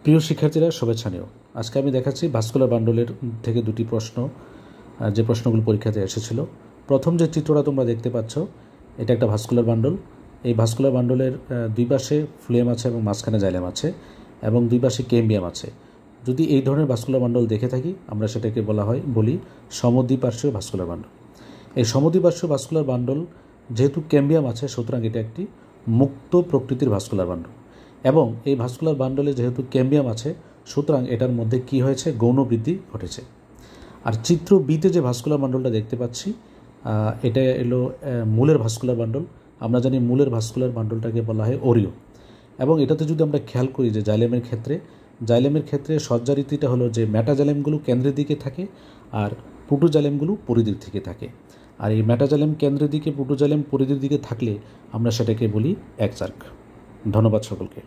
প্রিয় শিক্ষার্থীরা, শুভেচ্ছা নিও। আজকে আমি দেখাচ্ছি ভাস্কুলার বান্ডলের থেকে দুটি প্রশ্ন, যে প্রশ্নগুলো পরীক্ষাতে এসেছিল। প্রথম যে চিত্রটা তোমরা দেখতে পাচ্ছ, এটা একটা ভাস্কুলার বান্ডল। এই ভাস্কুলার বান্ডলের দুই পাশে ফ্লেম আছে এবং মাঝখানে জাইলেম আছে এবং দুই পাশে ক্যাম্বিয়াম আছে। যদি এই ধরনের ভাস্কুলার বান্ডল দেখে থাকি, আমরা সেটাকে বলি সমদ্বিপার্শ্বীয় ভাস্কুলার বান্ডল। এই সমদ্বিপার্শ্বীয় ভাস্কুলার বান্ডল যেহেতু ক্যাম্বিয়াম আছে, সুতরাং এটা একটি মুক্ত প্রকৃতির ভাস্কুলার বান্ডল। এবং এই ভাস্কুলার বান্ডলে যেহেতু ক্যাম্বিয়াম আছে, সুতরাং এটার মধ্যে কি হয়েছে, গৌণ বৃদ্ধি ঘটেছে। আর চিত্র বিতে যে ভাস্কুলার বান্ডলটা দেখতে পাচ্ছি, এটা এলো মূলের ভাস্কুলার বান্ডল। আমরা জানি মূলের ভাস্কুলার বান্ডলটাকে বলা হয় ওরিও। এবং এটাতে যদি আমরা খেয়াল করি যে জাইলেমের ক্ষেত্রে সজ্জারীতিটা হলো যে মেটাজাইলেমগুলো কেন্দ্রের দিকে থাকে আর পুটোজাইলেমগুলো পরিধির দিকে থাকে। আর এই মেটাজাইলেম কেন্দ্রের দিকে, পুটোজাইলেম পরিধির দিকে থাকলে আমরা সেটাকে বলি একচার্ক। ধন্যবাদ সকলকে।